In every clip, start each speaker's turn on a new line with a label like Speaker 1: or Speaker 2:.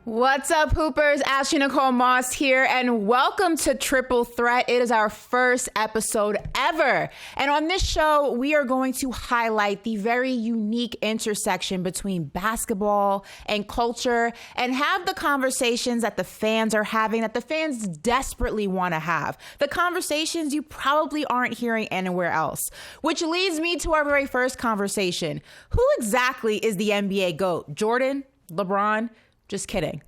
Speaker 1: What's up, Hoopers? Ashley Nicole Moss here, and welcome to Triple Threat. It is our first episode ever. And on this show, we are going to highlight the very unique intersection between basketball and culture and have the conversations that the fans are having, that the fans desperately want to have. The conversations you probably aren't hearing anywhere else. Which leads me to our very first conversation. Who exactly is the NBA GOAT? Jordan? LeBron? Just kidding.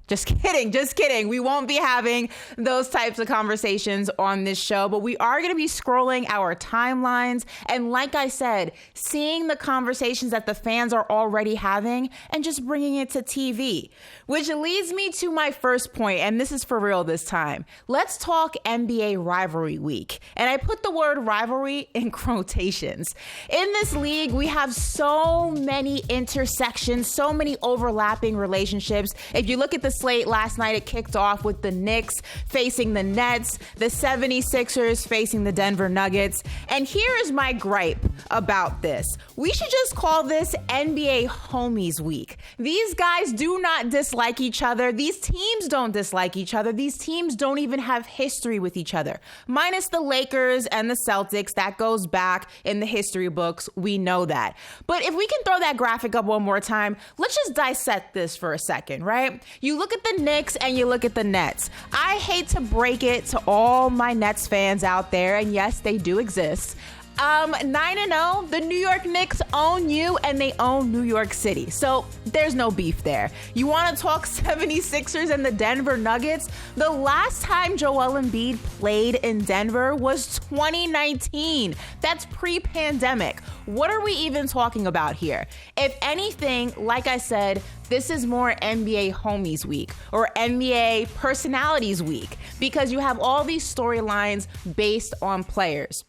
Speaker 1: We won't be having those types of conversations on this show, but we are going to be scrolling our timelines. And like I said, seeing the conversations that the fans are already having and just bringing it to TV, which leads me to my first point. And this is for real this time. Let's talk NBA rivalry week. And I put the word rivalry in quotations. In this league, we have so many intersections, so many overlapping relationships. If you look at the slate last night, it kicked off with the Knicks facing the Nets, the 76ers facing the Denver Nuggets. And here is my gripe about this. We should just call this NBA Homies Week. These guys do not dislike each other. These teams don't dislike each other. These teams don't even have history with each other. Minus the Lakers and the Celtics, that goes back in the history books. We know that. But if we can throw that graphic up one more time, let's just dissect this for a second, right? You look at the Knicks and you look at the Nets. I hate to break it to all my Nets fans out there, and yes, they do exist. 9-0, the New York Knicks own you and they own New York City. So there's no beef there. You want to talk 76ers and the Denver Nuggets? The last time Joel Embiid played in Denver was 2019. That's pre-pandemic. What are we even talking about here? If anything, like I said, this is more NBA Homies Week or NBA Personalities Week because you have all these storylines based on players.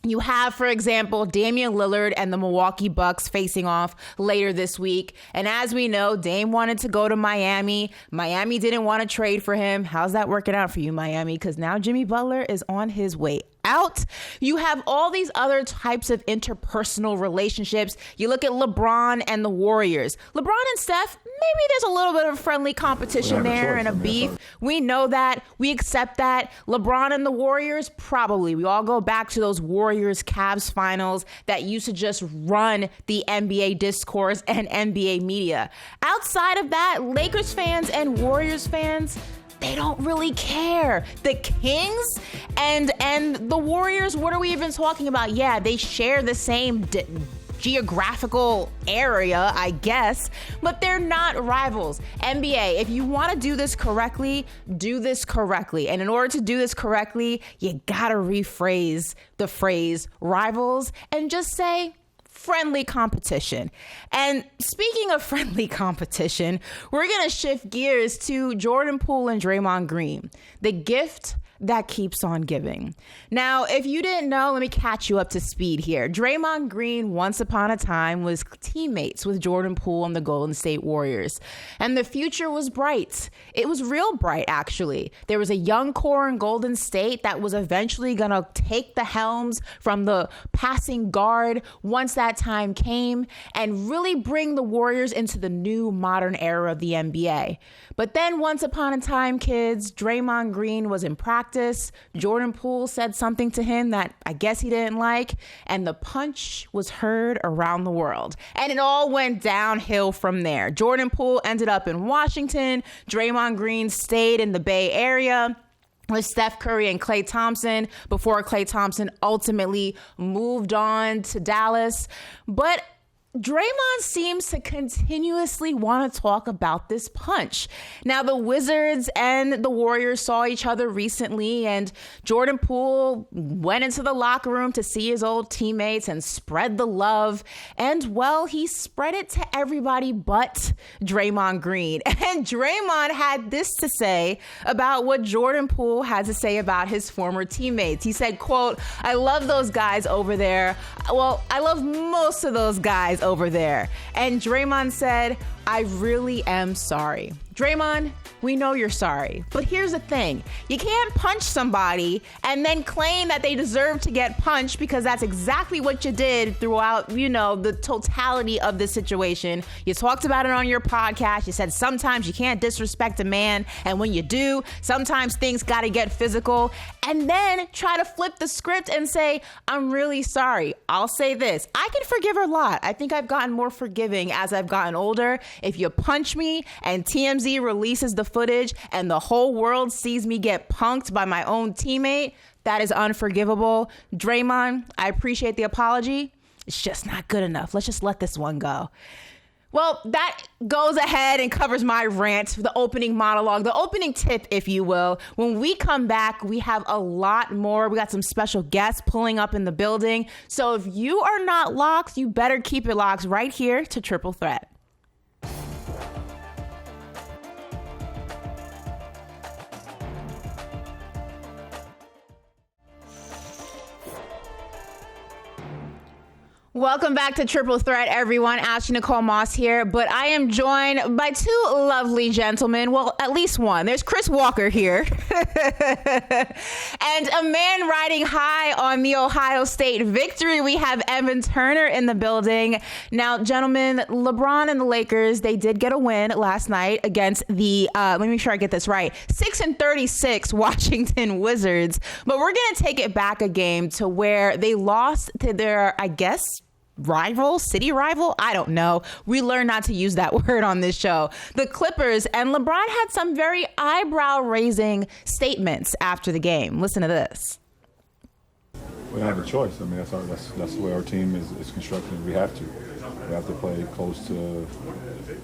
Speaker 1: You have, for example, Damian Lillard and the Milwaukee Bucks facing off later this week. And as we know, Dame wanted to go to Miami. Miami didn't want to trade for him. How's that working out for you, Miami? Because now Jimmy Butler is on his way out. You have all these other types of interpersonal relationships. You look at LeBron and the Warriors. LeBron and Steph, maybe there's a little bit of friendly competition there and a beef. We know that. We accept that. LeBron and the Warriors, probably. We all go back to those Warriors-Cavs finals that used to just run the NBA discourse and NBA media. Outside of that, Lakers fans and Warriors fans, they don't really care. The Kings and the Warriors, what are we even talking about? Yeah, they share the same geographical area, I guess, but they're not rivals. NBA, if you want to do this correctly, do this correctly. And in order to do this correctly, you gotta rephrase the phrase rivals and just say friendly competition. And speaking of friendly competition, we're going to shift gears to Jordan Poole and Draymond Green, the gift that keeps on giving. Now, if you didn't know, let me catch you up to speed here. Draymond Green, once upon a time, was teammates with Jordan Poole on the Golden State Warriors. And the future was bright. It was real bright, actually. There was a young core in Golden State that was eventually going to take the helms from the passing guard once that time came and really bring the Warriors into the new modern era of the NBA. But then once upon a time, kids, Draymond Green was in practice. Jordan Poole said something to him that I guess he didn't like, and the punch was heard around the world. And it all went downhill from there. Jordan Poole ended up in Washington. Draymond Green stayed in the Bay Area with Steph Curry and Klay Thompson before Klay Thompson ultimately moved on to Dallas. But Draymond seems to continuously want to talk about this punch. Now, the Wizards and the Warriors saw each other recently, and Jordan Poole went into the locker room to see his old teammates and spread the love. And, well, he spread it to everybody but Draymond Green. And Draymond had this to say about what Jordan Poole had to say about his former teammates. He said, quote, "I love those guys over there. Well, I love most of those guys over there." And Draymond said, I really am sorry. Draymond, we know you're sorry. But here's the thing. You can't punch somebody and then claim that they deserve to get punched, because that's exactly what you did throughout, the totality of the situation. You talked about it on your podcast. You said sometimes you can't disrespect a man. And when you do, sometimes things got to get physical. And then try to flip the script and say, I'm really sorry. I'll say this. I can forgive a lot. I think I've gotten more forgiving as I've gotten older. If you punch me and TMZ releases the footage and the whole world sees me get punked by my own teammate, that is unforgivable. Draymond, I appreciate the apology. It's just not good enough. Let's just let this one go. Well, that goes ahead and covers my rant, the opening monologue, the opening tip, if you will. When we come back, we have a lot more. We got some special guests pulling up in the building. So if you are not locked, you better keep it locked right here to Triple Threat. Welcome back to Triple Threat, everyone. Ashley Nicole Moss here, but I am joined by two lovely gentlemen. Well, at least one. There's Chris Walker here and a man riding high on the Ohio State victory. We have Evan Turner in the building. Now, gentlemen, LeBron and the Lakers, they did get a win last night against the, let me make sure I get this right, 6-36 Washington Wizards. But we're going to take it back a game to where they lost to their, I guess, city rival? I don't know. We learned not to use that word on this show. The Clippers, and LeBron had some very eyebrow-raising statements after the game. Listen to this.
Speaker 2: We don't have a choice. I mean, that's the way our team is constructed. We have to play close to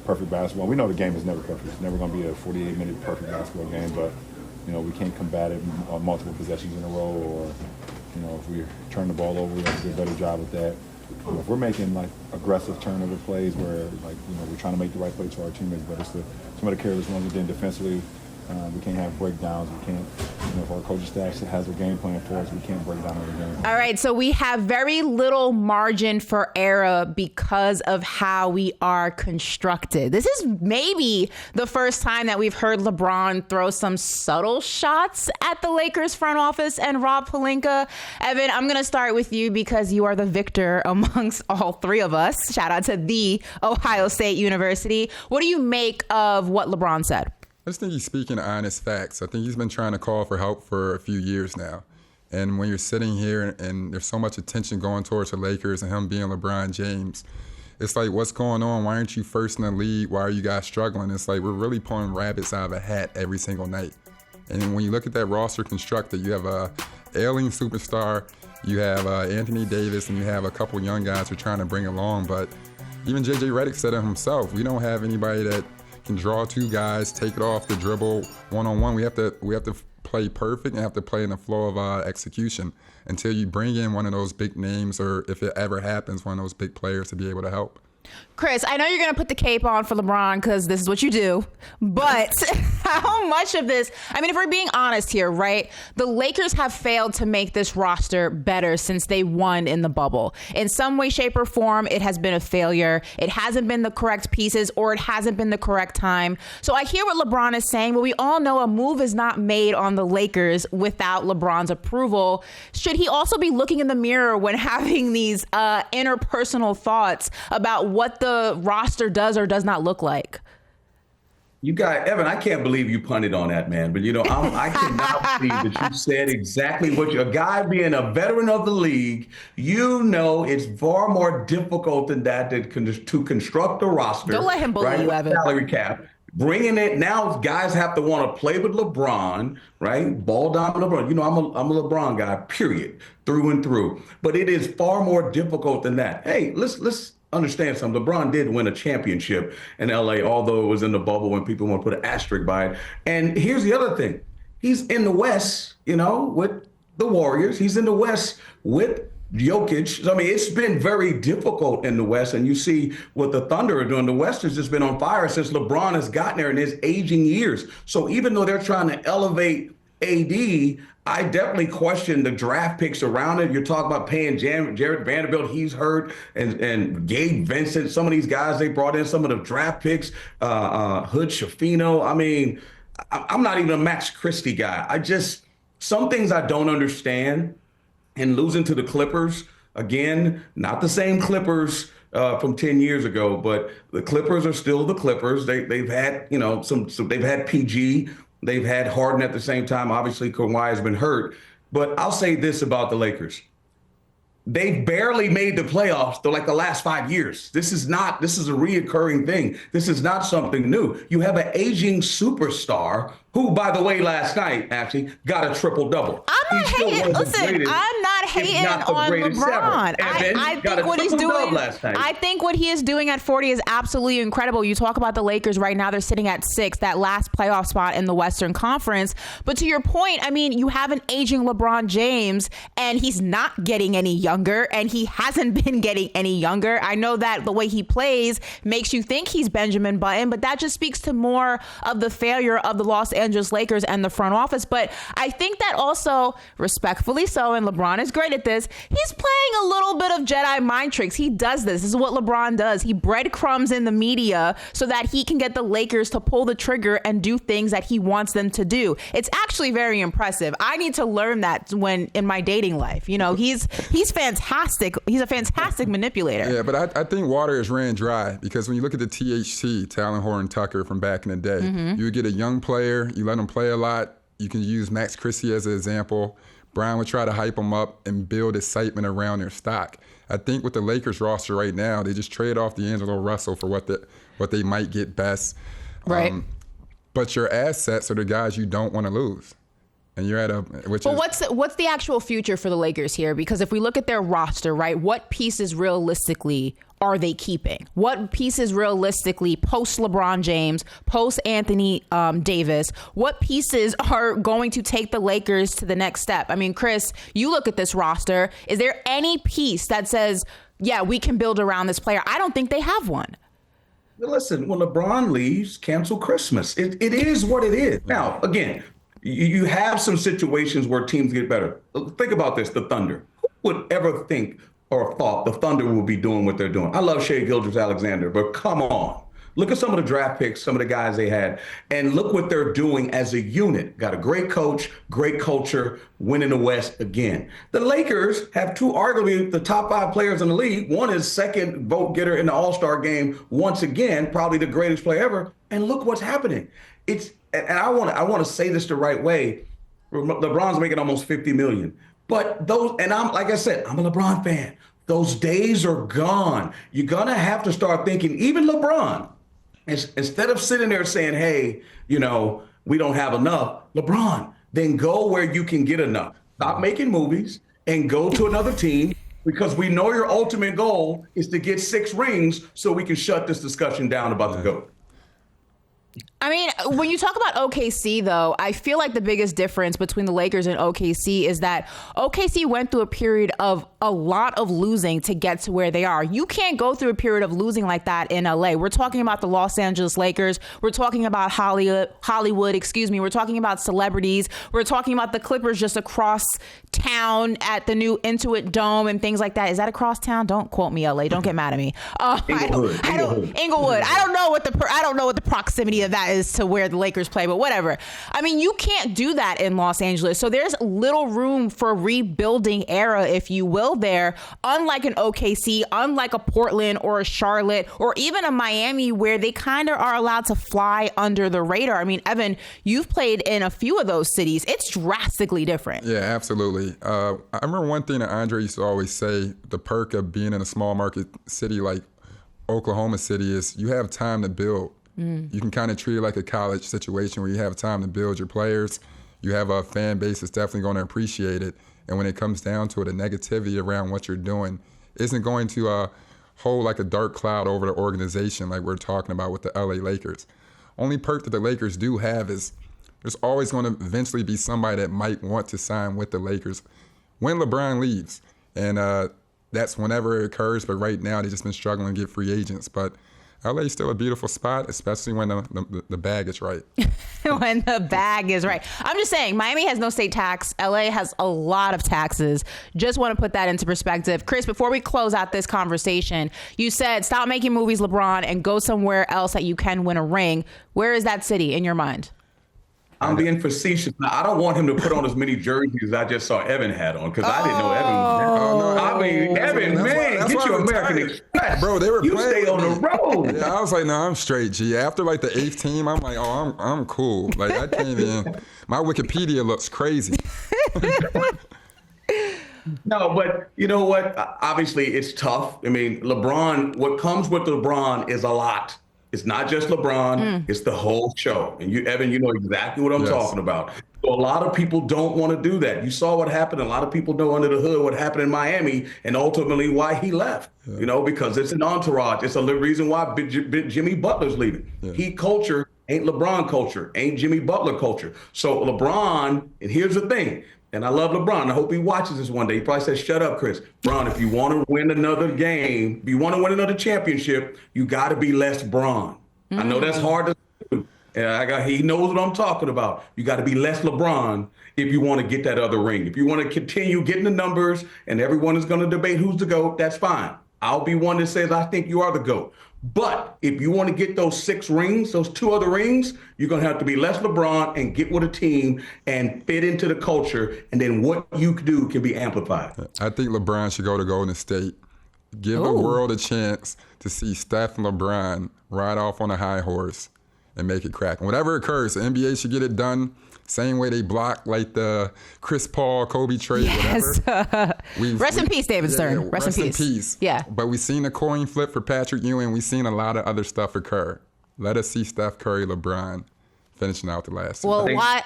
Speaker 2: perfect basketball. We know the game is never perfect. It's never going to be a 48-minute perfect basketball game, but we can't combat it on multiple possessions in a row, or if we turn the ball over, we have to do a better job with that. If we're making aggressive turnover plays where we're trying to make the right play to our teammates, but it's some of the careless ones. Then defensively, we can't have breakdowns. We can't, if our coaching staff has a game plan for us, we can't break down every game.
Speaker 1: All right, so we have very little margin for error because of how we are constructed. This is maybe the first time that we've heard LeBron throw some subtle shots at the Lakers front office and Rob Pelinka. Evan, I'm going to start with you because you are the victor amongst all three of us. Shout out to the Ohio State University. What do you make of what LeBron said?
Speaker 3: I just think he's speaking honest facts. I think he's been trying to call for help for a few years now. And when you're sitting here and there's so much attention going towards the Lakers and him being LeBron James, it's like, what's going on? Why aren't you first in the league? Why are you guys struggling? It's like we're really pulling rabbits out of a hat every single night. And when you look at that roster constructed, you have a alien superstar, you have Anthony Davis, and you have a couple young guys we're trying to bring along. But even J.J. Redick said it himself. We don't have anybody that can draw two guys, take it off the dribble one-on-one. We have to play perfect and have to play in the flow of execution until you bring in one of those big names, or if it ever happens, one of those big players to be able to help.
Speaker 1: Chris, I know you're going to put the cape on for LeBron because this is what you do, but how much of this, I mean, if we're being honest here, right, the Lakers have failed to make this roster better since they won in the bubble. In some way, shape, or form, it has been a failure. It hasn't been the correct pieces, or it hasn't been the correct time. So I hear what LeBron is saying, but we all know a move is not made on the Lakers without LeBron's approval. Should he also be looking in the mirror when having these interpersonal thoughts about what the roster does or does not look like?
Speaker 4: You got Evan. I can't believe you punted on that, man. But I cannot believe that you said exactly what a guy being a veteran of the league. It's far more difficult than that to construct a roster.
Speaker 1: Don't let him bully you, Evan.
Speaker 4: Salary cap. Bringing it now, guys have to want to play with LeBron, right? Ball dominant LeBron. I'm a LeBron guy, period, through and through. But it is far more difficult than that. Hey, let's understand something. LeBron did win a championship in LA, although it was in the bubble when people want to put an asterisk by it. And here's the other thing. He's in the West, with the Warriors. He's in the West with Jokic. I mean, it's been very difficult in the West, and you see what the Thunder are doing. The West has just been on fire since LeBron has gotten there in his aging years. So even though they're trying to elevate AD, I definitely question the draft picks around it. You're talking about paying Jared Vanderbilt, he's hurt, and Gabe Vincent, some of these guys they brought in, some of the draft picks, Hood Schifino. I mean, I'm not even a Max Christie guy. Some things I don't understand. And losing to the Clippers, again, not the same Clippers from 10 years ago, but the Clippers are still the Clippers. They've had, they've had PG, they've had Harden at the same time. Obviously, Kawhi has been hurt. But I'll say this about the Lakers. They barely made the playoffs the last 5 years. This is a reoccurring thing. This is not something new. You have an aging superstar who, by the way, last night actually got a triple-double.
Speaker 1: I'm not hating. Listen, I'm not hating on LeBron. I think what he's doing last night. I think what he is doing at 40 is absolutely incredible. You talk about the Lakers right now; they're sitting at 6, that last playoff spot in the Western Conference. But to your point, I mean, you have an aging LeBron James, and he's not getting any younger, and he hasn't been getting any younger. I know that the way he plays makes you think he's Benjamin Button, but that just speaks to more of the failure of the Los Angeles Lakers and the front office. But I think that also, respectfully so, and LeBron is great at this, he's playing a little bit of Jedi mind tricks. He does this. This is what LeBron does. He breadcrumbs in the media so that he can get the Lakers to pull the trigger and do things that he wants them to do. It's actually very impressive. I need to learn that when in my dating life. You know, he's fantastic. He's a fantastic manipulator.
Speaker 3: Yeah, but I think water is ran dry because when you look at the THT, Talon Horn Tucker from back in the day, you would get a young player, you let him play a lot. You can use Max Christie as an example. Brian would try to hype them up and build excitement around their stock. I think with the Lakers roster right now, they just trade off D'Angelo Russell for what they might get best.
Speaker 1: Right.
Speaker 3: But your assets are the guys you don't want to lose. And you're at
Speaker 1: what's the actual future for the Lakers here? Because if we look at their roster, right, what pieces realistically are they keeping? What pieces realistically, post LeBron James, post Anthony Davis, what pieces are going to take the Lakers to the next step? I mean, Chris, you look at this roster. Is there any piece that says, yeah, we can build around this player? I don't think they have one.
Speaker 4: Listen, when LeBron leaves, cancel Christmas. It is what it is. Now, again, you have some situations where teams get better. Think about this, the Thunder. Who would ever think or thought the Thunder would be doing what they're doing? I love Shai Gilgeous-Alexander, but come on. Look at some of the draft picks, some of the guys they had, and look what they're doing as a unit. Got a great coach, great culture, winning the West again. The Lakers have two arguably the top 5 players in the league. One is second vote getter in the All-Star game once again, probably the greatest player ever. And look what's happening. And I want to say this the right way. LeBron's making almost $50 million. But like I said, I'm a LeBron fan. Those days are gone. You're going to have to start thinking, even LeBron, instead of sitting there saying, hey, we don't have enough, LeBron, then go where you can get enough. Stop making movies and go to another team, because we know your ultimate goal is to get 6 rings so we can shut this discussion down about the GOAT.
Speaker 1: I mean, when you talk about OKC, though, I feel like the biggest difference between the Lakers and OKC is that OKC went through a period of a lot of losing to get to where they are. You can't go through a period of losing like that in LA. We're talking about the Los Angeles Lakers. We're talking about Hollywood. We're talking about celebrities. We're talking about the Clippers just across town at the new Intuit Dome and things like that. Is that across town? Don't quote me, LA. Don't get mad at me. Inglewood. I don't know what the proximity of that is to where the Lakers play, but whatever. I mean, you can't do that in Los Angeles. So there's little room for rebuilding era, if you will, there, unlike an OKC, unlike a Portland or a Charlotte or even a Miami, where they kind of are allowed to fly under the radar. I mean, Evan, you've played in a few of those cities. It's drastically different.
Speaker 3: Yeah, absolutely. I remember one thing that Andre used to always say, the perk of being in a small market city like Oklahoma City is you have time to build. You can kind of treat it like a college situation where you have time to build your players. You have a fan base that's definitely going to appreciate it. And when it comes down to it, the negativity around what you're doing isn't going to hold like a dark cloud over the organization like we're talking about with the LA Lakers. Only perk that the Lakers do have is there's always going to eventually be somebody that might want to sign with the Lakers when LeBron leaves. And that's whenever it occurs. But right now, they've just been struggling to get free agents. But LA's still a beautiful spot, especially when the bag is right.
Speaker 1: When the bag is right. I'm just saying, Miami has no state tax. LA has a lot of taxes. Just want to put that into perspective. Chris, before we close out this conversation, you said stop making movies, LeBron, and go somewhere else that you can win a ring. Where is that city in your mind?
Speaker 4: I'm being facetious. Now, I don't want him to put on as many jerseys as I just saw Evan had on, because I didn't know Evan was I mean, Evan, man, get your American Express.
Speaker 3: Bro, they were
Speaker 4: you
Speaker 3: playing
Speaker 4: stay on the road.
Speaker 3: Yeah, I was like, no, I'm straight, G. After like the 8th team, I'm like, oh, I'm cool. Like, I can't even. My Wikipedia looks crazy.
Speaker 4: No, but you know what? Obviously, it's tough. I mean, LeBron, what comes with LeBron is a lot. It's not just LeBron, it's the whole show. And you, Evan, you know exactly what I'm talking about. So a lot of people don't want to do that. You saw what happened. A lot of people know under the hood what happened in Miami and ultimately why he left, you know, because it's an entourage. It's a reason why Jimmy Butler's leaving. Heat culture ain't LeBron culture, ain't Jimmy Butler culture. So LeBron, and here's the thing, and I love LeBron. I hope he watches this one day. He probably says, shut up, Chris. LeBron, if you want to win another game, if you want to win another championship, you got to be less Bron. I know that's hard to do. He knows what I'm talking about. You got to be less LeBron if you want to get that other ring. If you want to continue getting the numbers and everyone is going to debate who's the GOAT, that's fine. I'll be one that says, I think you are the GOAT. But if you want to get those 6 rings, those 2 other rings, you're going to have to be less LeBron and get with a team and fit into the culture. And then what you do can be amplified.
Speaker 3: I think LeBron should go to Golden State. Give the world a chance to see Steph and LeBron ride off on a high horse and make it crack. And whatever occurs, the NBA should get it done. Same way they block like the Chris Paul, Kobe trade, whatever.
Speaker 1: Rest in peace, David Stern.
Speaker 3: Yeah,
Speaker 1: rest in peace. Yeah.
Speaker 3: But we've seen a coin flip for Patrick Ewing. We've seen a lot of other stuff occur. Let us see Steph Curry, LeBron finishing out the last season.
Speaker 1: Well, why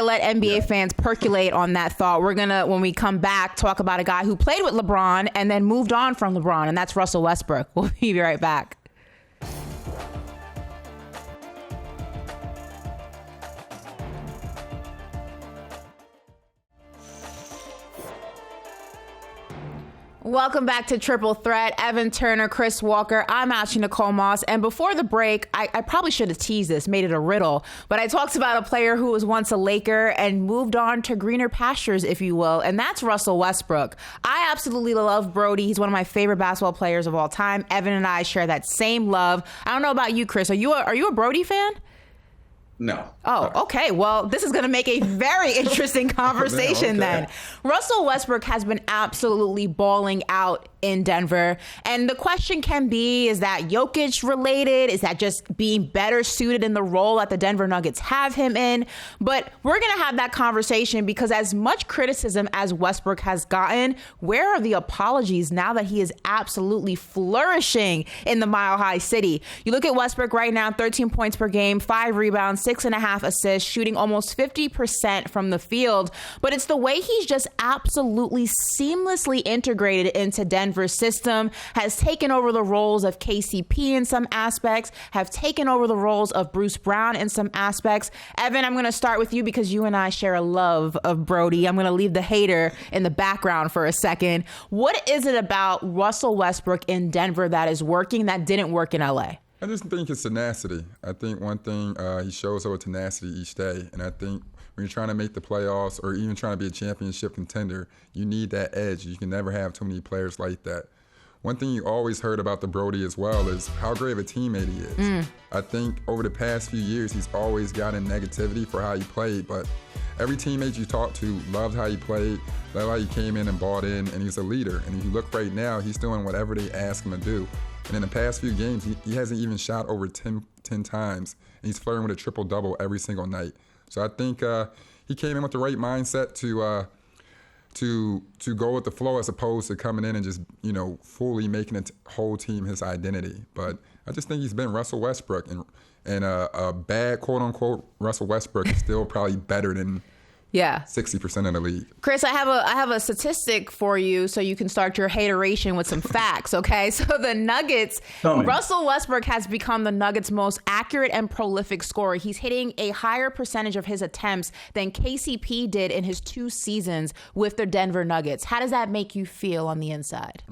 Speaker 1: let NBA fans percolate on that thought? We're going to, when we come back, talk about a guy who played with LeBron and then moved on from LeBron, and that's Russell Westbrook. We'll be right back. Welcome back to Triple Threat. Evan Turner, Chris Walker. I'm Ashley Nicole Moss. And before the break, I probably should have teased this, made it a riddle, but I talked about a player who was once a Laker and moved on to greener pastures, if you will, and that's Russell Westbrook. I absolutely love Brody. He's one of my favorite basketball players of all time. Evan and I share that same love. I don't know about you, Chris. Are you a Brody fan?
Speaker 4: No.
Speaker 1: Oh, okay. Well, this is going to make a very interesting conversation then. Russell Westbrook has been absolutely balling out in Denver. And the question can be, is that Jokic related? Is that just being better suited in the role that the Denver Nuggets have him in? But we're going to have that conversation because as much criticism as Westbrook has gotten, where are the apologies now that he is absolutely flourishing in the Mile High City? You look at Westbrook right now, 13 points per game, 5 rebounds, 6.5 assists, shooting almost 50% from the field. But it's the way he's just absolutely seamlessly integrated into Denver's system, has taken over the roles of KCP in some aspects, have taken over the roles of Bruce Brown in some aspects. Evan, I'm going to start with you because you and I share a love of Brody. I'm going to leave the hater in the background for a second. What is it about Russell Westbrook in Denver that is working that didn't work in LA?
Speaker 3: I just think it's tenacity. I think one thing, he shows up with tenacity each day. And I think when you're trying to make the playoffs or even trying to be a championship contender, you need that edge. You can never have too many players like that. One thing you always heard about the Brody as well is how great of a teammate he is. I think over the past few years, he's always gotten negativity for how he played, but every teammate you talked to loved how he played, loved how he came in and bought in, and he's a leader. And if you look right now, he's doing whatever they ask him to do. And in the past few games, he hasn't even shot over 10 times, and he's flirting with a triple-double every single night. So I think he came in with the right mindset to go with the flow as opposed to coming in and just, fully making the whole team his identity. But I just think he's been Russell Westbrook, and a bad quote-unquote Russell Westbrook is still probably better than 60% of the league.
Speaker 1: Chris, I have a statistic for you so you can start your hateration with some facts, okay? So the Nuggets, Russell Westbrook has become the Nuggets' most accurate and prolific scorer. He's hitting a higher percentage of his attempts than KCP did in his 2 seasons with the Denver Nuggets. How does that make you feel on the inside?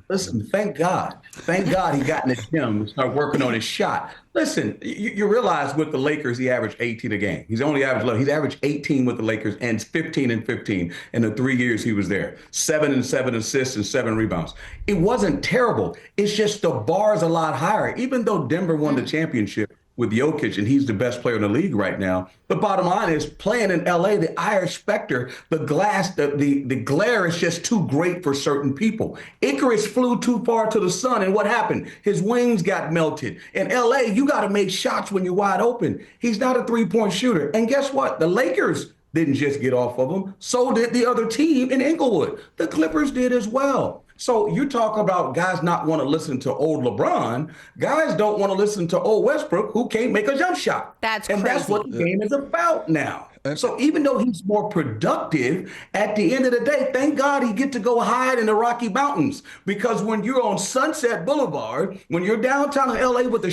Speaker 4: Listen, thank God. Thank God he got in the gym and started working on his shot. Listen, you realize with the Lakers, he averaged 18 a game. He's only averaged 11. He's averaged 18 with the Lakers and 15 and 15 in the 3 years he was there. 7 and 7 assists and 7 rebounds. It wasn't terrible. It's just the bar's a lot higher. Even though Denver won the championship with Jokic, and he's the best player in the league right now. The bottom line is playing in LA, the Irish specter, the glass, the glare is just too great for certain people. Icarus flew too far to the sun, and what happened? His wings got melted. In LA, you got to make shots when you're wide open. He's not a three-point shooter. And guess what? The Lakers didn't just get off of him. So did the other team in Inglewood. The Clippers did as well. So you talk about guys not want to listen to old LeBron. Guys don't want to listen to old Westbrook, who can't make a jump shot.
Speaker 1: That's
Speaker 4: crazy. That's what the game is about now. So even though he's more productive, at the end of the day, thank God he get to go hide in the Rocky Mountains. Because when you're on Sunset Boulevard, when you're downtown in LA with the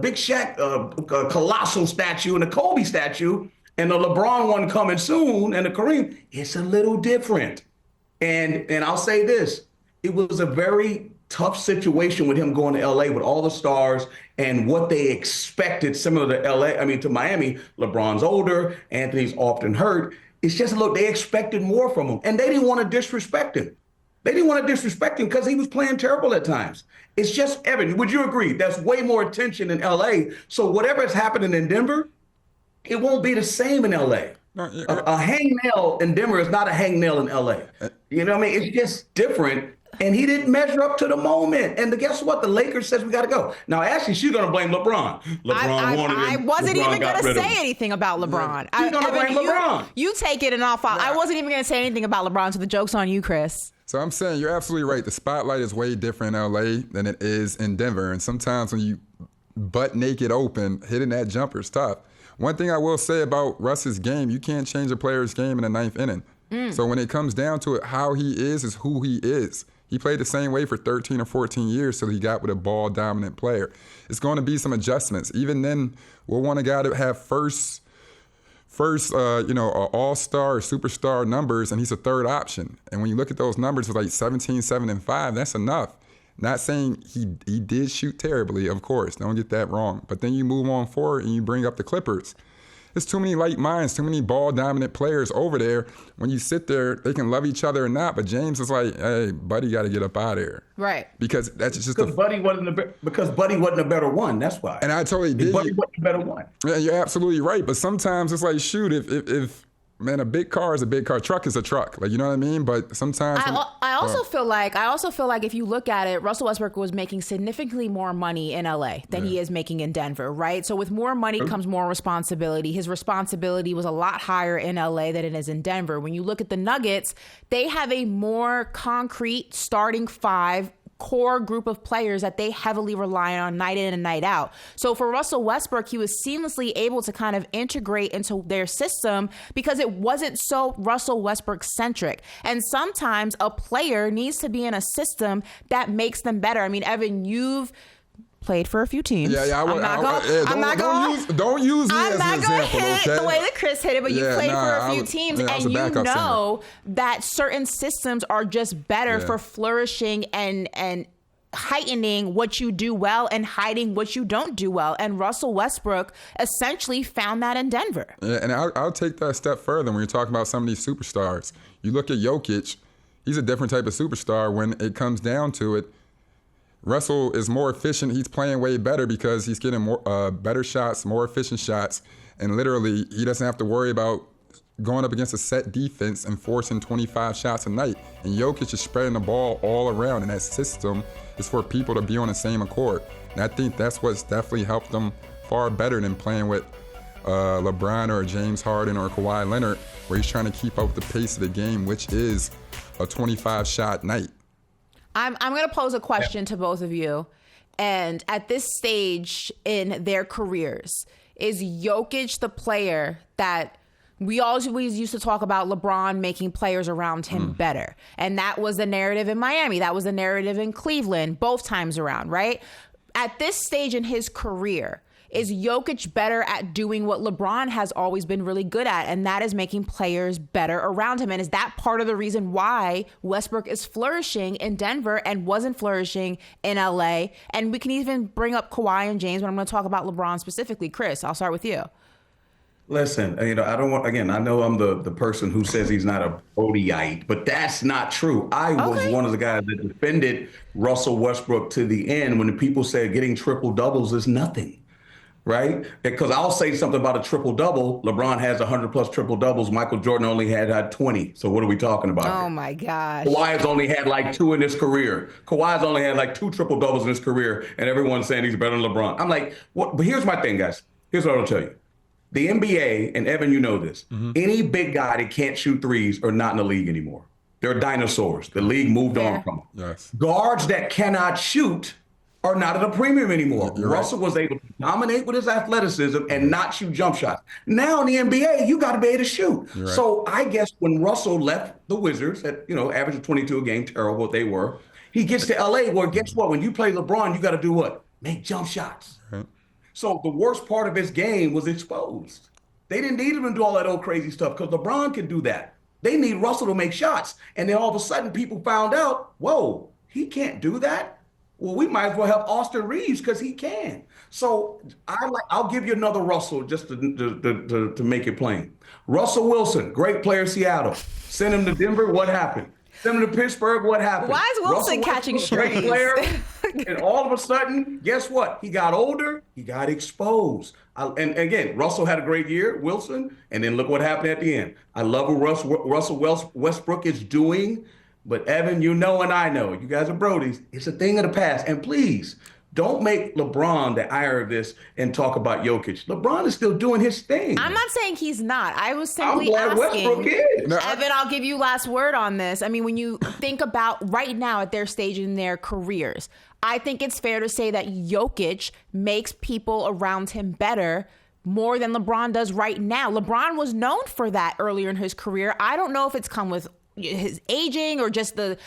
Speaker 4: Big Shaq colossal statue and the Kobe statue, and the LeBron one coming soon, and the Kareem, it's a little different. And I'll say this, it was a very tough situation with him going to LA with all the stars and what they expected, similar to Miami. LeBron's older, Anthony's often hurt. It's just, look, they expected more from him, and they didn't want to disrespect him. They didn't want to disrespect him because he was playing terrible at times. It's just, Evan, would you agree? That's way more attention in LA. So whatever is happening in Denver, it won't be the same in LA. A hangnail in Denver is not a hangnail in LA. You know what I mean? It's just different. And he didn't measure up to the moment. And guess what? The Lakers says we got to go. Now, Ashley, she's going to blame LeBron.
Speaker 1: I wasn't even going to say anything about LeBron.
Speaker 4: She's going to blame LeBron.
Speaker 1: You take it and I'll follow. I wasn't even going to say anything about LeBron, so the joke's on you, Chris.
Speaker 3: So I'm saying you're absolutely right. The spotlight is way different in LA than it is in Denver. And sometimes when you butt naked open, hitting that jumper is tough. One thing I will say about Russ's game, you can't change a player's game in the ninth inning. So when it comes down to it, how he is who he is. He played the same way for 13 or 14 years till he got with a ball-dominant player. It's going to be some adjustments. Even then, we'll want a guy to have first all-star or superstar numbers, and he's a third option. And when you look at those numbers, it's like 17, 7, and 5. That's enough. Not saying he did shoot terribly, of course. Don't get that wrong. But then you move on forward and you bring up the Clippers. There's too many light minds, too many ball-dominant players over there. When you sit there, they can love each other or not, but James is like, hey, Buddy got to get up out of here.
Speaker 1: Right.
Speaker 3: Because that's just
Speaker 4: Buddy wasn't a better one. That's why.
Speaker 3: And I totally did.
Speaker 4: Buddy wasn't a better one.
Speaker 3: Yeah, you're absolutely right. But sometimes it's like, shoot, if man, a big car is a big car. Truck is a truck. Like, you know what I mean? But sometimes
Speaker 1: I also feel like if you look at it, Russell Westbrook was making significantly more money in LA than he is making in Denver, right? So with more money comes more responsibility. His responsibility was a lot higher in LA than it is in Denver. When you look at the Nuggets, they have a more concrete starting five core group of players that they heavily rely on night in and night out. So for Russell Westbrook, he was seamlessly able to kind of integrate into their system because it wasn't so Russell Westbrook centric. And sometimes a player needs to be in a system that makes them better. I mean, Evan, you've played for a few teams.
Speaker 3: Don't use me as an example. I'm not going to hit
Speaker 1: the way that Chris hit it, but you played for a few teams, and you know that certain systems are just better for flourishing and heightening what you do well and hiding what you don't do well. And Russell Westbrook essentially found that in Denver.
Speaker 3: Yeah, and I'll take that a step further when you're talking about some of these superstars. You look at Jokic, he's a different type of superstar. When it comes down to it, Russell is more efficient. He's playing way better because he's getting more better shots, more efficient shots, and literally he doesn't have to worry about going up against a set defense and forcing 25 shots a night. And Jokic is spreading the ball all around, and that system is for people to be on the same accord. And I think that's what's definitely helped them far better than playing with LeBron or James Harden or Kawhi Leonard, where he's trying to keep up with the pace of the game, which is a 25-shot night.
Speaker 1: I'm going to pose a question to both of you. And at this stage in their careers, is Jokic the player that we always used to talk about LeBron making players around him better? And that was the narrative in Miami. That was the narrative in Cleveland, both times around, right? At this stage in his career, is Jokic better at doing what LeBron has always been really good at, and that is making players better around him? And is that part of the reason why Westbrook is flourishing in Denver and wasn't flourishing in LA? And we can even bring up Kawhi and James, but I'm going to talk about LeBron specifically. Chris, I'll start with you.
Speaker 4: Listen, I don't want, again, I know I'm the person who says he's not a Brodyite, but that's not true. I was one of the guys that defended Russell Westbrook to the end when the people said getting triple doubles is nothing, right? Because I'll say something about a triple double. LeBron has 100 plus triple doubles. Michael Jordan only had 20. So what are we talking about?
Speaker 1: Oh
Speaker 4: here?
Speaker 1: my gosh.
Speaker 4: Kawhi has only had like 2 in his career. Kawhi's only had like 2 triple doubles in his career, and everyone's saying he's better than LeBron. I'm like, what? But here's my thing, guys. Here's what I'll tell you. The NBA, and Evan, you know this, any big guy that can't shoot threes are not in the league anymore. They're dinosaurs. The league moved on from them.
Speaker 3: Yes.
Speaker 4: Guards that cannot shoot are not at a premium anymore.
Speaker 3: You're
Speaker 4: Russell
Speaker 3: right.
Speaker 4: was able to dominate with his athleticism and not shoot jump shots. Now in the NBA, you got to be able to shoot.
Speaker 3: Right.
Speaker 4: So I guess when Russell left the Wizards at, average of 22 a game, terrible what they were, he gets to LA where guess what? When you play LeBron, you got to do what? Make jump shots.
Speaker 3: Right.
Speaker 4: So the worst part of his game was exposed. They didn't need him to do all that old crazy stuff because LeBron can do that. They need Russell to make shots. And then all of a sudden people found out, whoa, he can't do that? Well, we might as well have Austin Reeves because he can. So I'll give you another Russell just to make it plain. Russell Wilson, great player, Seattle. Send him to Denver, what happened? Send him to Pittsburgh, what happened?
Speaker 1: Why is Wilson catching
Speaker 4: Great
Speaker 1: strays?
Speaker 4: player. And all of a sudden, guess what? He got older. He got exposed. And again, Russell had a great year, Wilson, and then look what happened at the end. I love what Russell Westbrook is doing, but Evan, you know and I know, you guys are Brodies, it's a thing of the past. And please, don't make LeBron the ire of this and talk about Jokic. LeBron is still doing his thing.
Speaker 1: I'm not saying he's not. I was
Speaker 4: I'm
Speaker 1: simply
Speaker 4: glad
Speaker 1: asking.
Speaker 4: Westbrook is.
Speaker 1: Evan, I'll give you last word on this. I mean, when you think about right now at their stage in their careers, I think it's fair to say that Jokic makes people around him better more than LeBron does right now. LeBron was known for that earlier in his career. I don't know if it's come with his aging or just the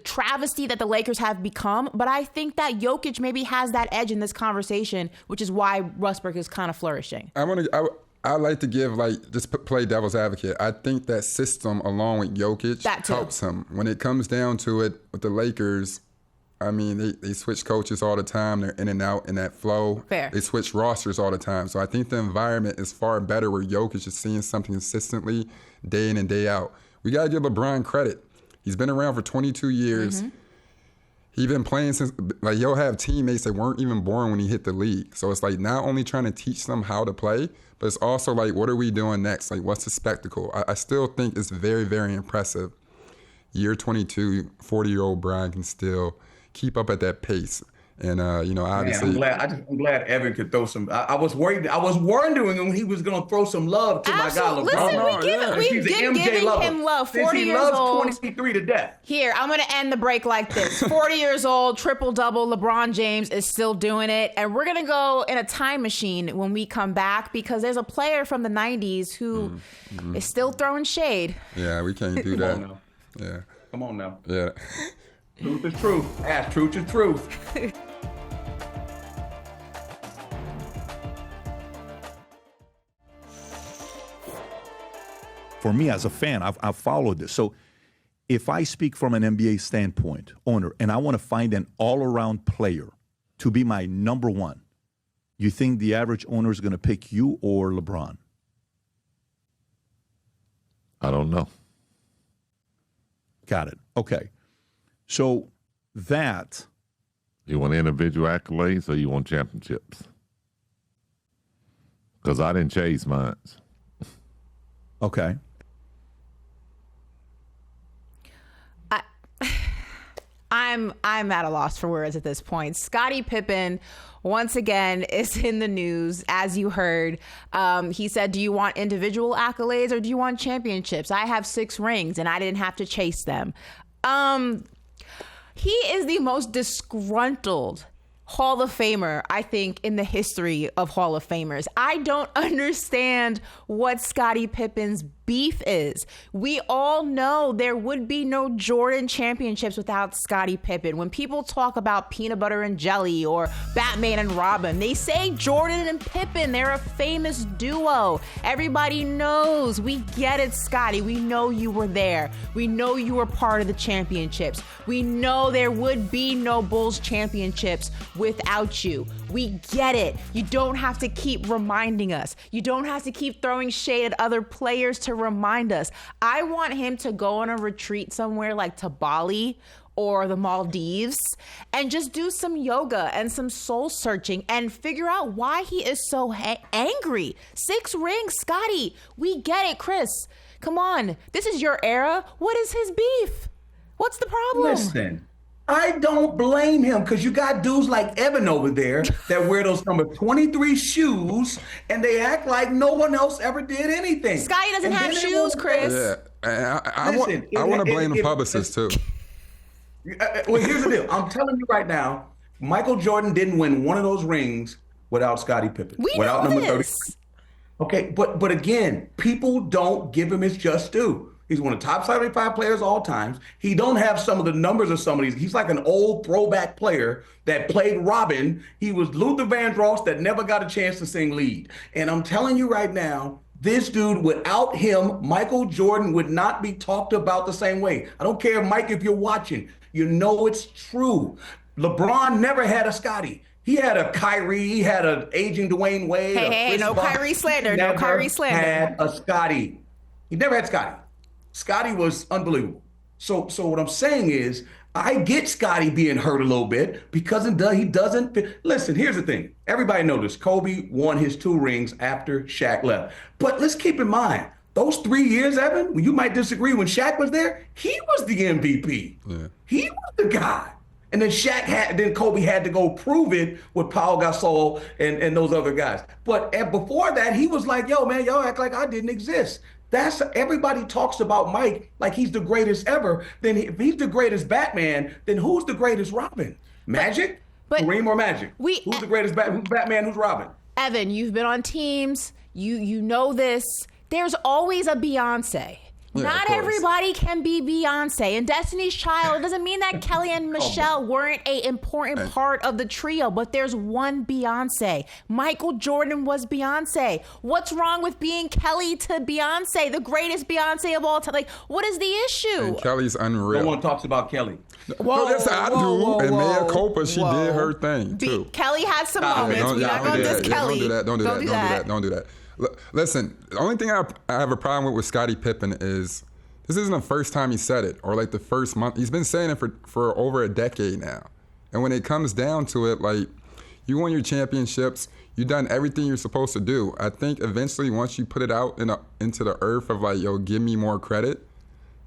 Speaker 1: travesty that the Lakers have become, but I think that Jokic maybe has that edge in this conversation, which is why Westbrook is kind of flourishing.
Speaker 3: I like to give play devil's advocate. I think that system along with Jokic helps him. When it comes down to it with the Lakers, I mean, they switch coaches all the time. They're in and out in that flow.
Speaker 1: Fair.
Speaker 3: They switch rosters all the time. So I think the environment is far better where Jokic is seeing something consistently day in and day out. We got to give LeBron credit. He's been around for 22 years. He's been playing since, he'll have teammates that weren't even born when he hit the league. So it's not only trying to teach them how to play, but it's also what are we doing next? What's the spectacle? I still think it's very, very impressive. Year 22, 40-year-old Brian can still keep up at that pace. And, obviously.
Speaker 4: Man, I'm glad Evan could throw some. I was worried. I was wondering when he was going to throw some love to my guy, LeBron.
Speaker 1: Listen, we've been giving him love. 40 years old.
Speaker 4: 23 to death.
Speaker 1: Here, I'm going to end the break like this. 40 years old, triple-double, LeBron James is still doing it. And we're going to go in a time machine when we come back because there's a player from the 90s who is still throwing shade.
Speaker 3: Yeah, we can't do that.
Speaker 4: Come on now.
Speaker 3: Yeah.
Speaker 4: Come on now.
Speaker 3: Yeah.
Speaker 4: Truth is truth. Ask truth is truth.
Speaker 5: For me as a fan, I've followed this. So if I speak from an NBA standpoint, owner, and I want to find an all-around player to be my number one, you think the average owner is going to pick you or LeBron?
Speaker 6: I don't know.
Speaker 5: Got it. Okay. So that...
Speaker 6: You want individual accolades or you want championships? Because I didn't chase mine.
Speaker 5: Okay.
Speaker 1: I'm at a loss for words at this point. Scottie Pippen, once again, is in the news, as you heard. He said, do you want individual accolades or do you want championships? I have 6 rings and I didn't have to chase them. He is the most disgruntled Hall of Famer, I think, in the history of Hall of Famers. I don't understand what Scottie Pippen's beef beef is. We all know there would be no Jordan championships without Scottie Pippen. When people talk about peanut butter and jelly or Batman and Robin, they say Jordan and Pippen. They're a famous duo. Everybody knows. We get it, Scottie. We know you were there. We know you were part of the championships. We know there would be no Bulls championships without you. We get it. You don't have to keep reminding us. You don't have to keep throwing shade at other players to remind us. I want him to go on a retreat somewhere like to Bali or the Maldives and just do some yoga and some soul searching and figure out why he is so angry. 6 rings, Scottie. We get it, Chris. Come on. This is your era. What is his beef? What's the problem?
Speaker 4: Listen, I don't blame him because you got dudes like Evan over there that wear those number 23 shoes and they act like no one else ever did anything.
Speaker 1: Scottie doesn't have shoes, Chris.
Speaker 3: Yeah, and I want to blame the publicist too.
Speaker 4: Well, here's the deal. I'm telling you right now, Michael Jordan didn't win one of those rings without Scottie Pippen.
Speaker 1: We
Speaker 4: without
Speaker 1: know
Speaker 4: number
Speaker 1: this.
Speaker 4: 30. Okay, but again, people don't give him his just due. He's one of the top 75 players all times. He don't have some of the numbers of some of these. He's like an old throwback player that played Robin. He was Luther Vandross that never got a chance to sing lead. And I'm telling you right now, this dude, without him, Michael Jordan would not be talked about the same way. I don't care, Mike, if you're watching. You know it's true. LeBron never had a Scottie. He had a Kyrie. He had an aging Dwayne Wade.
Speaker 1: Hey, no Kyrie slander. No Kyrie slander.
Speaker 4: Had a Scottie. He never had Scottie. Scottie was unbelievable. So what I'm saying is, I get Scottie being hurt a little bit because he doesn't fit. Listen, here's the thing. Everybody knows this. Kobe won his 2 rings after Shaq left. But let's keep in mind, those 3 years, Evan, you might disagree, when Shaq was there, he was the MVP. Yeah. He was the guy. And then Kobe had to go prove it with Paul Gasol and those other guys. But before that, he was like, yo, man, y'all act like I didn't exist. Everybody talks about Mike like he's the greatest ever. Then if he's the greatest Batman, then who's the greatest Robin? Magic?
Speaker 1: But
Speaker 4: Kareem or Magic? Who's the greatest who's Batman? Who's Robin?
Speaker 1: Evan, you've been on teams. You know this. There's always a Beyonce.
Speaker 3: Yeah,
Speaker 1: not everybody can be Beyonce. And Destiny's Child, it doesn't mean that Kelly and Michelle weren't an important part of the trio, but there's one Beyonce. Michael Jordan was Beyonce. What's wrong with being Kelly to Beyonce, the greatest Beyonce of all time? Like, what is the issue?
Speaker 3: And Kelly's unreal.
Speaker 4: No one talks about Kelly.
Speaker 3: Well, yes, I do. And Mea Culpa, she did her thing, too.
Speaker 1: Kelly had some moments. We're not going to diss Kelly.
Speaker 3: Don't do that. Listen, the only thing I have a problem with Scottie Pippen is this isn't the first time he said it or like the first month. He's been saying it for over a decade now. And when it comes down to it, like, you won your championships, you've done everything you're supposed to do. I think eventually once you put it out into the earth of like, yo, give me more credit,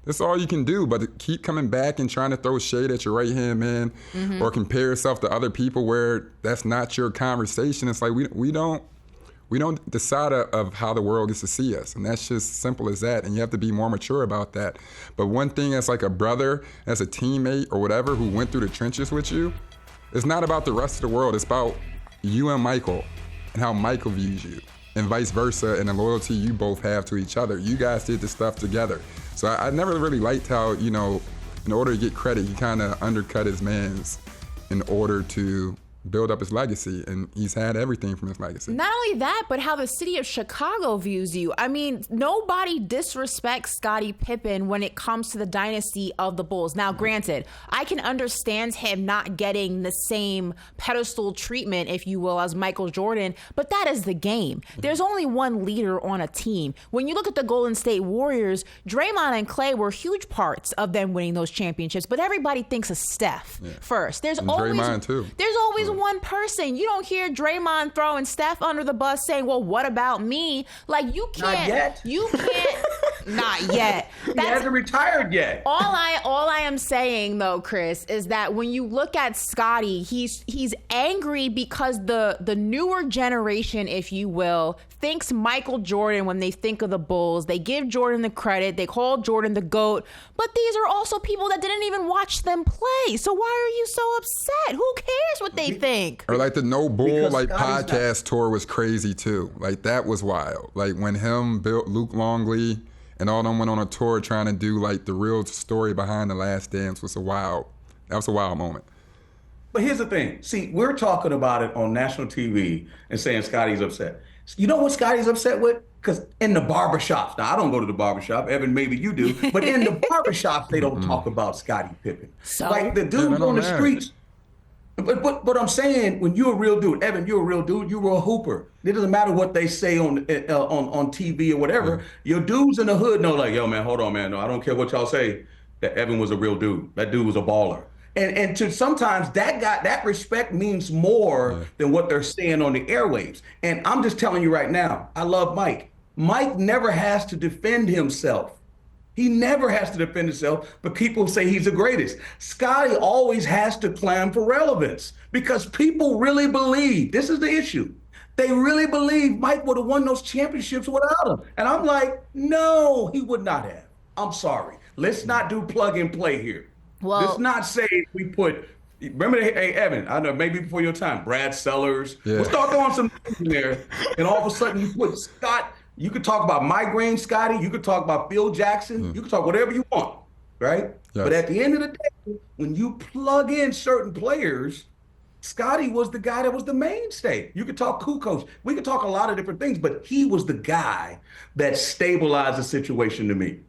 Speaker 3: that's all you can do. But to keep coming back and trying to throw shade at your right-hand man or compare yourself to other people where that's not your conversation, it's like we don't decide of how the world gets to see us. And that's just simple as that. And you have to be more mature about that. But one thing as like a brother, as a teammate or whatever who went through the trenches with you, it's not about the rest of the world. It's about you and Michael and how Michael views you and vice versa and the loyalty you both have to each other. You guys did this stuff together. So I never really liked how, in order to get credit, you kind of undercut his man's in order to build up his legacy, and he's had everything from his legacy.
Speaker 1: Not only that, but how the city of Chicago views you. I mean, nobody disrespects Scottie Pippen when it comes to the dynasty of the Bulls. Now, granted, I can understand him not getting the same pedestal treatment, if you will, as Michael Jordan, but that is the game. There's only one leader on a team. When you look at the Golden State Warriors, Draymond and Clay were huge parts of them winning those championships, but everybody thinks of Steph first. There's
Speaker 3: and
Speaker 1: always
Speaker 3: Draymond too.
Speaker 1: There's always one person. You don't hear Draymond throwing Steph under the bus saying, well, what about me? Like, you can't.
Speaker 4: Not yet.
Speaker 1: You can't. Not yet.
Speaker 4: He hasn't retired yet.
Speaker 1: All I am saying, though, Chris, is that when you look at Scottie, he's angry because the newer generation, if you will, thinks Michael Jordan when they think of the Bulls. They give Jordan the credit. They call Jordan the GOAT. But these are also people that didn't even watch them play. So why are you so upset? Who cares what they think?
Speaker 3: Or like the No Bull
Speaker 4: Because
Speaker 3: like
Speaker 4: Scottie's
Speaker 3: podcast tour was crazy too. Like that was wild. Like when him built Luke Longley and all of them went on a tour trying to do like the real story behind The Last Dance. That was a wild moment.
Speaker 4: But here's the thing. See, we're talking about it on national TV and saying Scottie's upset. You know what Scottie's upset with? Because in the barbershops, now I don't go to the barbershop, Evan, maybe you do, but in the barbershops, they don't talk about Scottie Pippen.
Speaker 1: So?
Speaker 4: Like the dudes on the streets. But I'm saying, when you're a real dude, Evan, you're a real dude, you were a hooper. It doesn't matter what they say on TV or whatever. Your dudes in the hood know, like, yo, man, hold on, man. No, I don't care what y'all say. That Evan was a real dude. That dude was a baller. And to sometimes that respect means more than what they're saying on the airwaves. And I'm just telling you right now, I love Mike. Mike never has to defend himself. He never has to defend himself, but people say he's the greatest. Scottie always has to climb for relevance because people really believe, this is the issue, they really believe Mike would have won those championships without him. And I'm like, no, he would not have. I'm sorry. Let's not do plug and play here.
Speaker 1: Well,
Speaker 4: let's not say we put, remember, hey, Evan, I know maybe before your time, Brad Sellers.
Speaker 3: Yeah.
Speaker 4: We'll start throwing some names in there, and all of a sudden you put Scott. You could talk about migraine Scottie. You could talk about Phil Jackson. You could talk whatever you want, right?
Speaker 3: Yes.
Speaker 4: But at the end of the day, when you plug in certain players, Scottie was the guy that was the mainstay. You could talk Kukoc. We could talk a lot of different things, but he was the guy that stabilized the situation to me.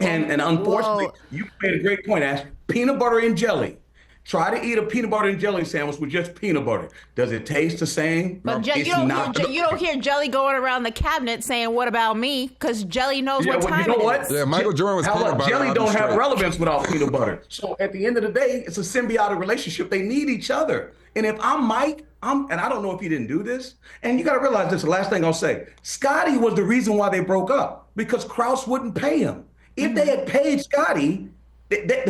Speaker 4: And unfortunately, you made a great point, Ash. Peanut butter and jelly. Try to eat a peanut butter and jelly sandwich with just peanut butter. Does it taste the same?
Speaker 1: But you don't hear Jelly going around the cabinet saying, "What about me?" Because Jelly knows what time it is.
Speaker 3: Yeah, Michael Jordan was peanut butter.
Speaker 4: Jelly don't have relevance without peanut butter. So at the end of the day, it's a symbiotic relationship. They need each other. And if I'm Mike, and I don't know if he didn't do this, and you got to realize this, the last thing I'll say, Scottie was the reason why they broke up, because Krause wouldn't pay him. If they had paid Scottie,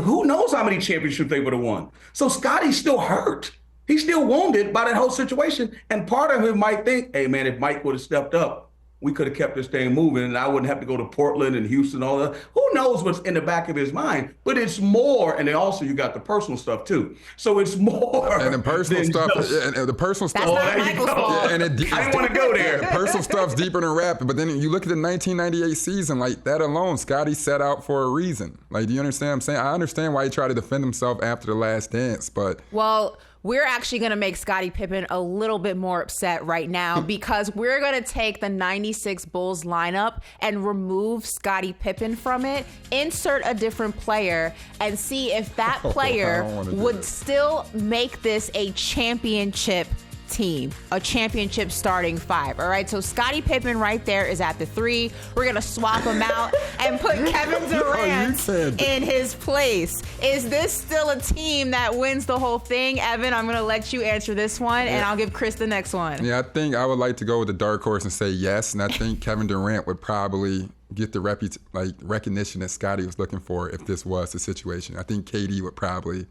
Speaker 4: who knows how many championships they would have won. So Scottie's still hurt. He's still wounded by that whole situation. And part of him might think, hey, man, if Mike would have stepped up, we could have kept this thing moving and I wouldn't have to go to Portland and Houston and all that. Who knows what's in the back of his mind? But it's more, and then also you got the personal stuff too. So it's more.
Speaker 3: And the personal stuff, and the personal stuff.
Speaker 1: That's not Michael's fault.
Speaker 3: And
Speaker 4: I didn't want to go there.
Speaker 3: The personal stuff's deeper than rap. But then you look at the 1998 season, like that alone, Scottie set out for a reason. Like, do you understand what I'm saying? I understand why he tried to defend himself after The Last Dance, but.
Speaker 1: Well, we're actually going to make Scottie Pippen a little bit more upset right now because we're going to take the 96 Bulls lineup and remove Scottie Pippen from it, insert a different player, and see if that player would still make this a championship team, a championship starting five. All right, so Scottie Pippen right there is at the 3. We're gonna swap him out and put Kevin Durant in his place. Is this still a team that wins the whole thing? Evan, I'm gonna let you answer this one, and I'll give Chris the next one.
Speaker 3: Yeah, I think I would like to go with the dark horse and say yes, and I think Kevin Durant would probably get the recognition that Scottie was looking for if this was the situation. I think KD would probably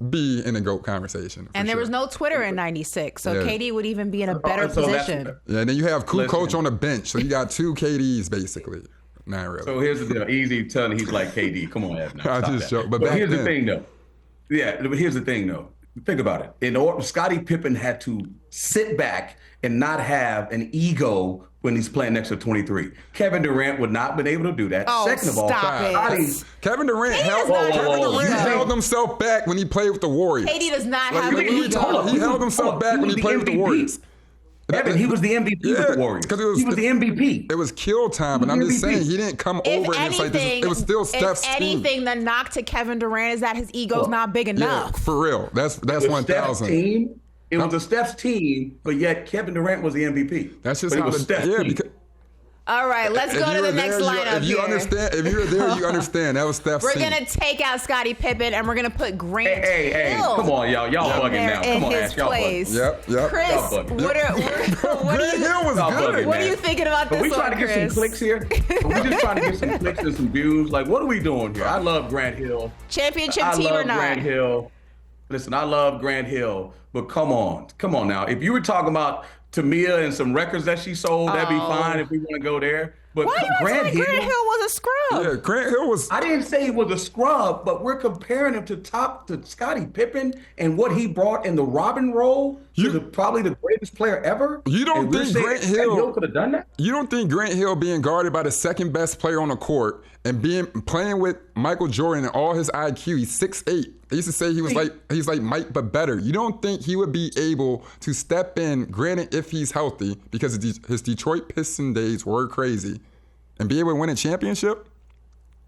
Speaker 3: be in a GOAT conversation.
Speaker 1: And there was no Twitter in 96, so KD would even be in a better position.
Speaker 3: Yeah, and then you have Kukoc on the bench, so you got 2 KDs basically. Not really.
Speaker 4: So here's the deal. Easy telling he's like KD. Come on, Evan.
Speaker 3: I just joke. But
Speaker 4: here's the thing, though. Yeah, but here's the thing, though. Think about it. In order, Scottie Pippen had to sit back and not have an ego when he's playing next to 23. Kevin Durant would not have been able to do that.
Speaker 1: Oh,
Speaker 4: Second of all,
Speaker 3: Kevin Durant held himself back when he played with the Warriors.
Speaker 1: KD does not have an ego.
Speaker 3: He held himself back when he played with the Warriors.
Speaker 4: Evan, he was the MVP with the Warriors. He was the MVP.
Speaker 3: It was kill time, but I'm just saying he didn't come over and it's like this. It was still Steph's team.
Speaker 1: If anything, the knock to Kevin Durant is that his ego's not big enough.
Speaker 3: Yeah, for real. That's 1,000.
Speaker 4: It was a Steph's team, but yet Kevin Durant was the MVP.
Speaker 3: That's just how it was. Yeah, because.
Speaker 1: All right, let's go to the next lineup here.
Speaker 3: If you were there, you understand. That was Steph's team.
Speaker 1: We're going to take out Scottie Pippen, and we're going to put Grant Hill.
Speaker 4: Come on, y'all. Y'all bugging now. Come on, Ash. Y'all
Speaker 1: bugging.
Speaker 3: Yep.
Speaker 1: Chris, what are you thinking about this one, Chris?
Speaker 4: Are we trying to get some clicks here? Are we just trying to get some clicks and some views? Like, what are we doing here? I love Grant Hill.
Speaker 1: Championship team or not?
Speaker 4: Grant Hill. Listen, I love Grant Hill, but come on now. If you were talking about Tamia and some records that she sold, that'd be fine if we want to go there. But
Speaker 1: why you Grant Hill was a scrub?
Speaker 3: Yeah, Grant Hill was.
Speaker 4: I didn't say he was a scrub, but we're comparing him to Scottie Pippen and what he brought in the Robin role to probably the greatest player ever.
Speaker 3: You don't think Grant Hill
Speaker 4: could have done that?
Speaker 3: You don't think Grant Hill being guarded by the second best player on the court and playing with Michael Jordan and all his IQ, he's 6'8". They used to say he's like Mike but better. You don't think he would be able to step in, granted if he's healthy, because his Detroit Pistons days were crazy, and be able to win a championship?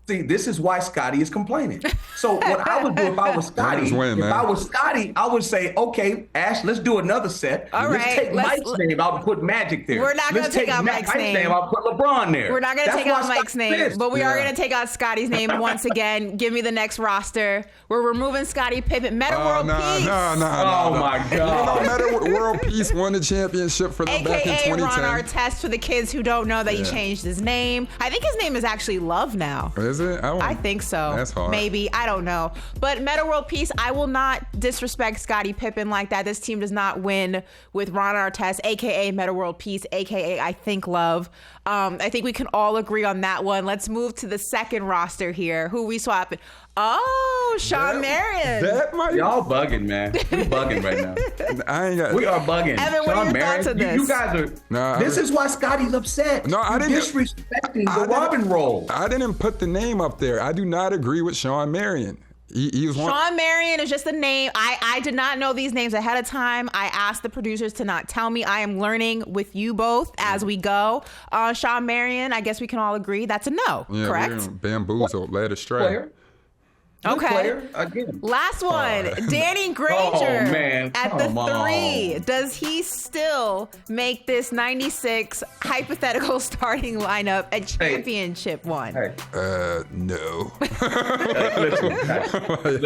Speaker 4: See, this is why Scottie is complaining. So what I would do if I was Scottie, I would say, okay, Ash, let's do another set. Let's take Mike's name out and put Magic there.
Speaker 1: We're not going to take out Mike's name.
Speaker 4: I'll put LeBron there.
Speaker 1: We're not going to take out Mike's name, but we are going to take out Scottie's name once again. Give me the next roster. We're removing Scottie Pippen. Meta World Peace.
Speaker 4: Oh, my God.
Speaker 3: Even though Meta World Peace won the championship for them back in 2010.
Speaker 1: AKA Ron Artest, for the kids who don't know that he changed his name. I think his name is actually Love now.
Speaker 3: Is it?
Speaker 1: I think so.
Speaker 3: That's hard.
Speaker 1: Maybe. I don't know. But Meta World Peace, I will not disrespect Scottie Pippen like that. This team does not win with Ron Artest, a.k.a. Meta World Peace, a.k.a. I Think Love. I think we can all agree on that one. Let's move to the second roster here. Who we swapping? Oh, Shawn Marion.
Speaker 4: Y'all bugging, man. We bugging right now. We are bugging.
Speaker 1: Evan, what are your thoughts on this?
Speaker 4: You guys are. This is why Scottie's upset.
Speaker 3: No, I didn't.
Speaker 4: Disrespecting the Robin role.
Speaker 3: I didn't put the name up there. I do not agree with Shawn Marion.
Speaker 1: Shawn Marion is just a name. I did not know these names ahead of time. I asked the producers to not tell me. I am learning with you both as we go. Shawn Marion, I guess we can all agree that's a no, correct?
Speaker 3: We're bamboozled, led astray.
Speaker 1: Okay. Last one, Danny Granger at the 3. Does he still make this 96 hypothetical starting lineup a championship one?
Speaker 3: No.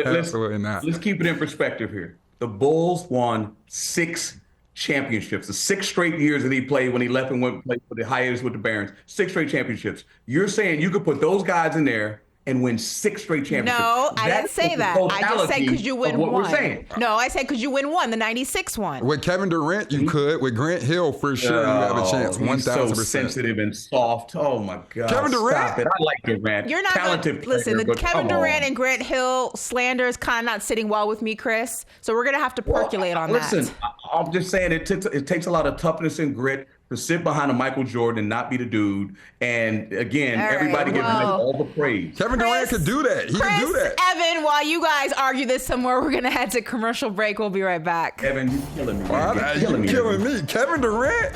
Speaker 4: Absolutely not. Let's keep it in perspective here. The Bulls won 6 championships. The 6 straight years that he played when he left and went play for the hiatus with the Barons. 6 straight championships. You're saying you could put those guys in there and win 6 straight championships.
Speaker 1: No, I didn't say that. I just said because you win one.
Speaker 4: We're saying.
Speaker 1: No, I said because you win one, the 96 one.
Speaker 3: With Kevin Durant, you could. With Grant Hill, for sure, you have a chance. 1,000%.
Speaker 4: So sensitive and soft. Oh my God.
Speaker 3: Kevin Durant.
Speaker 4: Stop it. I like Durant.
Speaker 1: You're not
Speaker 4: talented player,
Speaker 1: listen. The Kevin Durant and Grant Hill slander is kind of not sitting well with me, Chris. So we're gonna have to percolate on that.
Speaker 4: Listen, I'm just saying it takes a lot of toughness and grit to sit behind a Michael Jordan and not be the dude. And again, everybody gives Mike all the praise.
Speaker 3: Kevin Durant could do that. He can do that.
Speaker 1: Evan, while you guys argue this some more, we're going to head to commercial break. We'll be right back.
Speaker 4: Evan, you're killing me.
Speaker 3: You're killing me. Kevin Durant?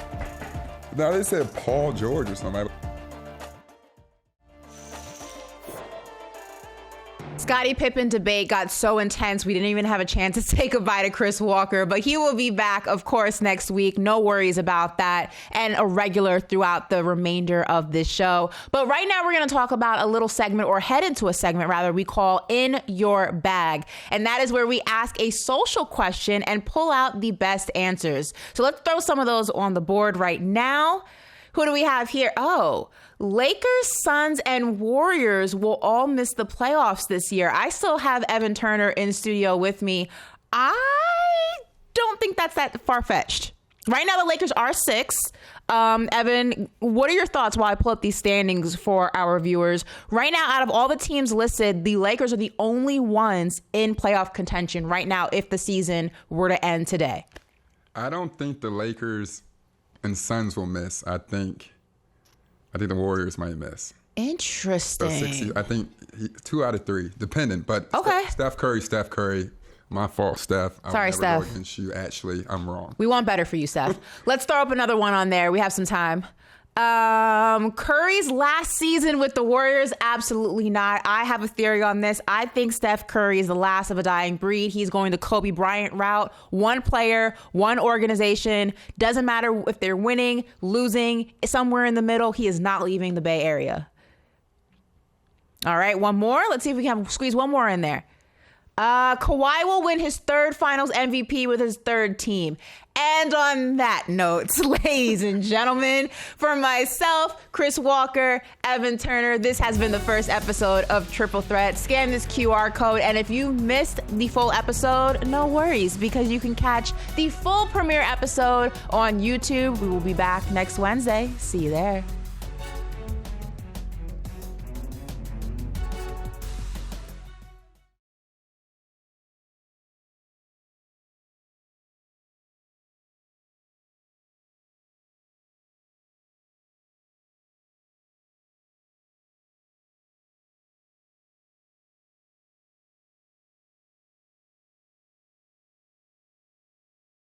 Speaker 3: No, they said Paul George or something.
Speaker 1: Scottie Pippen debate got so intense we didn't even have a chance to say goodbye to Chris Walker, but he will be back, of course, next week. No worries about that, and a regular throughout the remainder of this show. But right now we're going to talk about a little segment, or head into a segment rather, we call In Your Bag. And that is where we ask a social question and pull out the best answers. So let's throw some of those on the board right now. Who do we have here? Oh, Lakers, Suns, and Warriors will all miss the playoffs this year. I still have Evan Turner in studio with me. I don't think that's that far-fetched. Right now, the Lakers are 6. Evan, what are your thoughts while I pull up these standings for our viewers? Right now, out of all the teams listed, the Lakers are the only ones in playoff contention right now if the season were to end today.
Speaker 3: I don't think the Lakers and Suns will miss. I think the Warriors might miss.
Speaker 1: Interesting.
Speaker 3: I think 2 out of 3, depending. But
Speaker 1: okay.
Speaker 3: Steph Curry. My fault, Steph.
Speaker 1: Sorry, Steph.
Speaker 3: Go against you, Ashley. I'm wrong.
Speaker 1: We want better for you, Steph. Let's throw up another one on there. We have some time. Curry's last season with the Warriors, absolutely not. I have a theory on this. I think Steph Curry is the last of a dying breed. He's going the Kobe Bryant route. One player, one organization. Doesn't matter if they're winning, losing, somewhere in the middle. He is not leaving the Bay Area. All right, one more. Let's see if we can squeeze one more in there. Kawhi will win his 3rd finals MVP with his 3rd team. And on that note, ladies and gentlemen, for myself, Chris Walker, Evan Turner, this has been the first episode of Triple Threat. Scan this QR code, and if you missed the full episode, no worries, because you can catch the full premiere episode on YouTube. We will be back next Wednesday. See you there.